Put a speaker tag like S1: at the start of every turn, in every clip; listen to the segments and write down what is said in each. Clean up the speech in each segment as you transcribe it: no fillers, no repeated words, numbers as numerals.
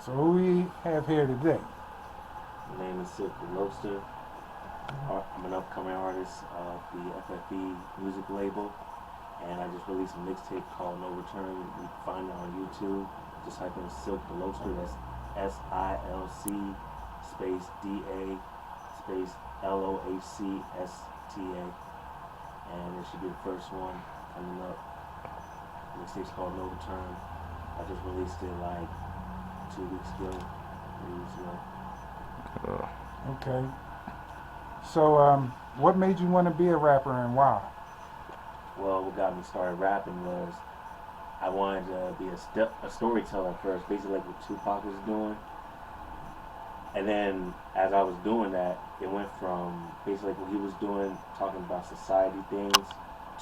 S1: So who we have here today?
S2: My name is Silc Da Lohcsta. I'm an upcoming artist of the F.F.E music label, and I just released a mixtape called No Return. You can find it on YouTube. Just type in Silc Da Lohcsta. That's SILC space DA space LOHCSTA, and it should be the first one coming up. The mixtape's called No Return. I just released it like 2 weeks ago, 3 weeks ago.
S1: Okay. So, what made you want to be a rapper and why?
S2: Well, what got me started rapping was I wanted to be a storyteller first, basically like what Tupac was doing. And then as I was doing that, it went from basically like what he was doing, talking about society things,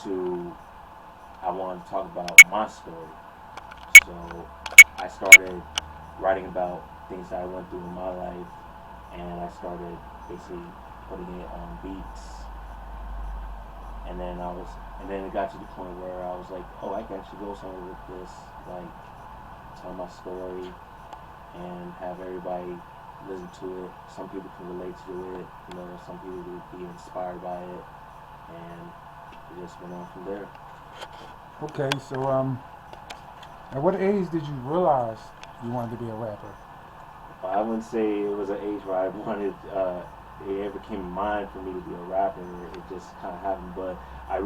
S2: to I wanted to talk about my story. So I started writing about things that I went through in my life, and I started basically putting it on beats. And then it got to the point where I was like, oh, I can actually go somewhere with this, like tell my story and have everybody listen to it. Some people can relate to it, some people will be inspired by it, and it just went on from there.
S1: Okay, so, at what age did you realize you wanted to be a rapper?
S2: I wouldn't say it was an age where I wanted, it ever came in mind for me to be a rapper. It just kind of happened. But I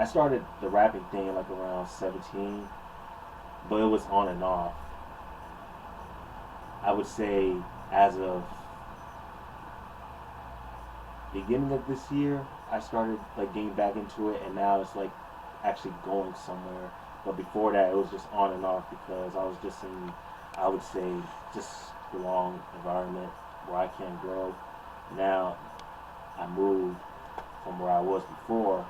S2: started the rapping thing like around 17, but it was on and off. I would say as of beginning of this year, I started like getting back into it, and now it's like actually going somewhere. But before that, it was just on and off because I was just in, I would say, just the wrong environment where I can't grow. Now I moved from where I was before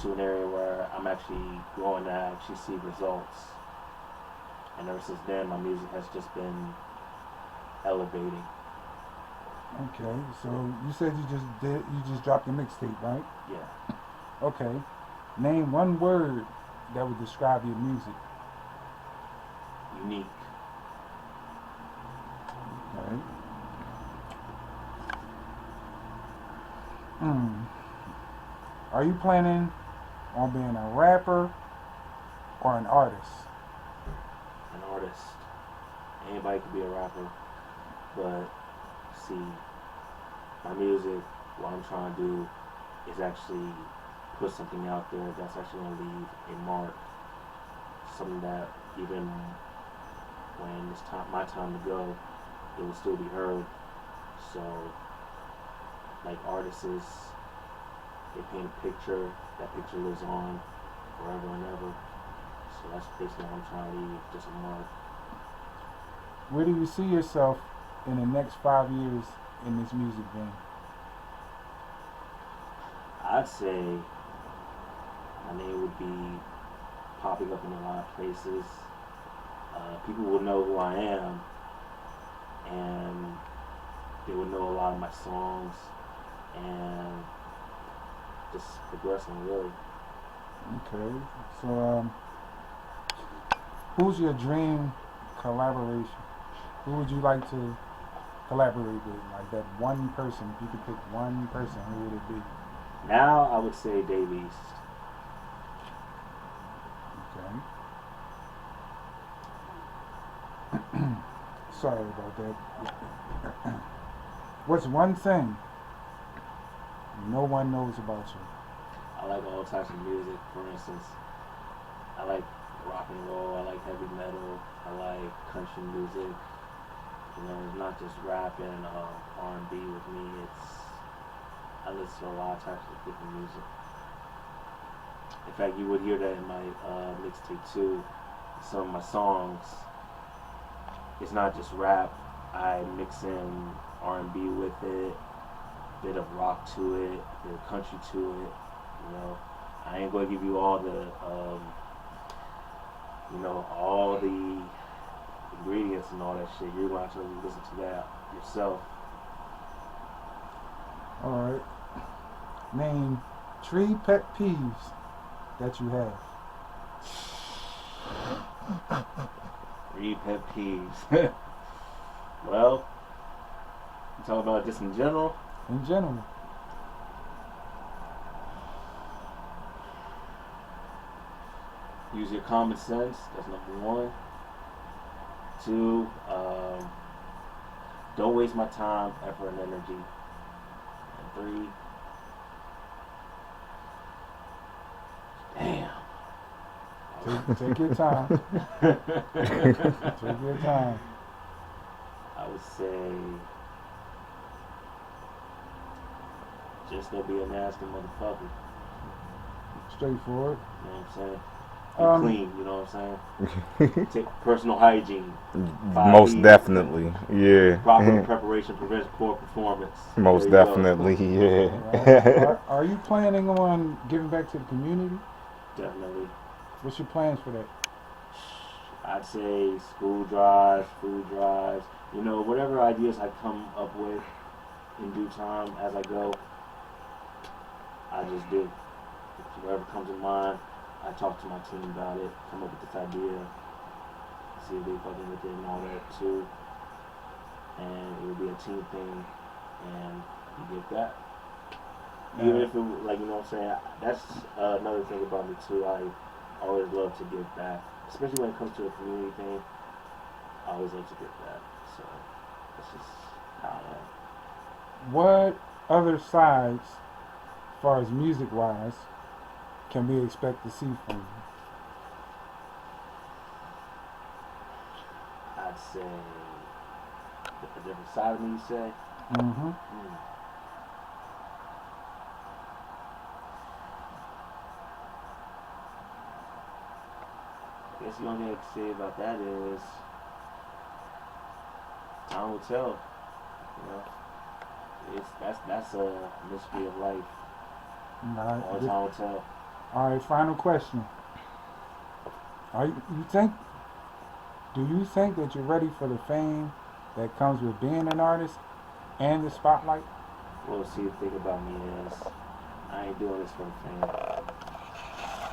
S2: to an area where I'm actually growing and I actually see results. And ever since then, my music has just been elevating.
S1: Okay, so you said you just dropped a mixtape, right?
S2: Yeah,
S1: Okay. Name one word that would describe your music.
S2: unique.
S1: Okay. Hmm. Are you planning on being a rapper or an artist?
S2: An artist. Anybody could be a rapper, but see, my music, what I'm trying to do is actually put something out there that's actually going to leave a mark. Something that even when it's time, my time to go, it will still be heard. So, like artists, they paint a picture, that picture lives on forever and ever. So that's basically what I'm trying to leave, just a mark.
S1: Where do you see yourself in the next 5 years in this music game?
S2: I'd say my name would be popping up in a lot of places. People will know who I am, and they would know a lot of my songs, and just progressing really.
S1: Okay. So, who's your dream collaboration? Who would you like to collaborate with? Like that one person. If you could pick one person, who would it be?
S2: Now I would say Dave East.
S1: Okay. Sorry about that. What's one thing no one knows about you?
S2: I like all types of music. For instance, I like rock and roll. I like heavy metal. I like country music. It's not just rap and R&B with me. I listen to a lot of types of different music. In fact, you would hear that in my mixtape too. Some of my songs, it's not just rap. I mix in R&B with it, a bit of rock to it, a bit of country to it. I ain't gonna give you all the ingredients and all that shit. You're gonna have to listen to that yourself.
S1: All right. Name 3 pet peeves that you have.
S2: 3 pet peeves. Well, you talk about just in general.
S1: In general.
S2: Use your common sense. That's number 1. 2, don't waste my time, effort, and energy. And 3, damn.
S1: Take your time. Take your time.
S2: I would say, just don't be a nasty motherfucker.
S1: Straightforward.
S2: You know what I'm saying? Be clean, you know what I'm saying? Take personal hygiene.
S3: Most definitely, yeah.
S2: Proper preparation prevents poor performance.
S3: Most definitely, yeah.
S1: Right. Are you planning on giving back to the community?
S2: Definitely.
S1: What's your plans for that?
S2: I'd say school drives, food drives, you know, whatever ideas I come up with in due time as I go, I just do. Whatever comes in mind, I talk to my team about it, come up with this idea, see if they fucking with it and all that too. And it will be a team thing, and you get that. Even if it, like, you know what I'm saying, that's another thing about me too. I always love to give back, especially when it comes to a community thing. I always love to give back, so that's just how I am.
S1: What other sides, as far as music-wise, can we expect to see from you?
S2: I'd say a different side of me, you say?
S1: Mm-hmm.
S2: I guess the only thing I can say about that is time will tell. You know, that's a mystery of life. All time will tell.
S1: All right, final question. Do you think that you're ready for the fame that comes with being an artist and the spotlight?
S2: Well, see, the thing about me is, I ain't doing this for the fame.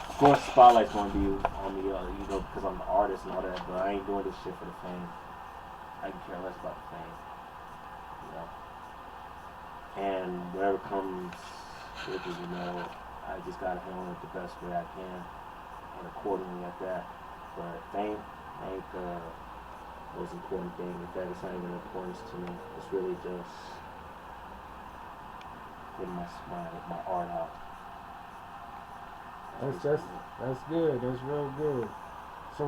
S2: Of course, the spotlight's gonna be on me, you know, because I'm the artist and all that, but I ain't doing this shit for the fame. I can care less about the fame, you know. And whatever comes with it, you know, I just gotta handle it the best way I can, and accordingly at that. But fame ain't the most important thing. In fact, it's not even importance to me. It's really just getting my art out.
S1: That's good. That's real good. So,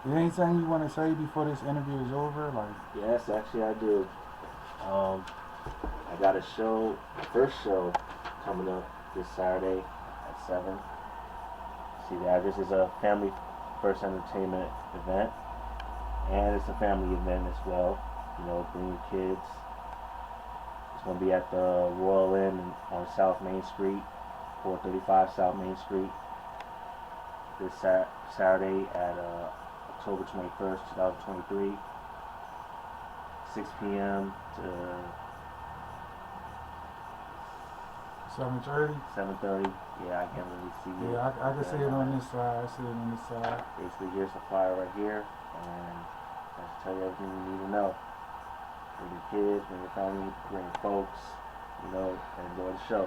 S1: is there anything you want to say before this interview is over? Like,
S2: yes, actually I do. I got a show, the first show, coming up this Saturday at 7. See, the address is a family first entertainment event, and it's a family event as well. You know, bring your kids. It's going to be at the Royal Inn on South Main Street, 435 South Main Street, this Saturday at October 21st, 2023, 6 p.m. to
S1: 7:30.
S2: 7:30. Yeah, I can't really see it.
S1: Yeah, I can see it on this side. I see it on this side.
S2: Basically, here's the flyer right here, and I'll tell you everything you need to know. Bring your kids, bring your family, bring your folks, you know, and enjoy the show.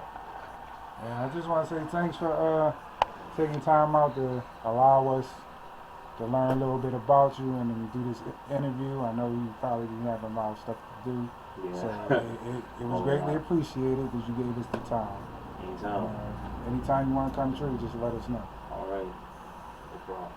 S1: And I just want to say thanks for taking time out to allow us to learn a little bit about you and then do this interview. I know you probably have a lot of stuff to do.
S2: Yeah.
S1: So it was greatly appreciated that you gave us the time.
S2: Anytime.
S1: Anytime you want to come through, just let us know.
S2: All right. No problem.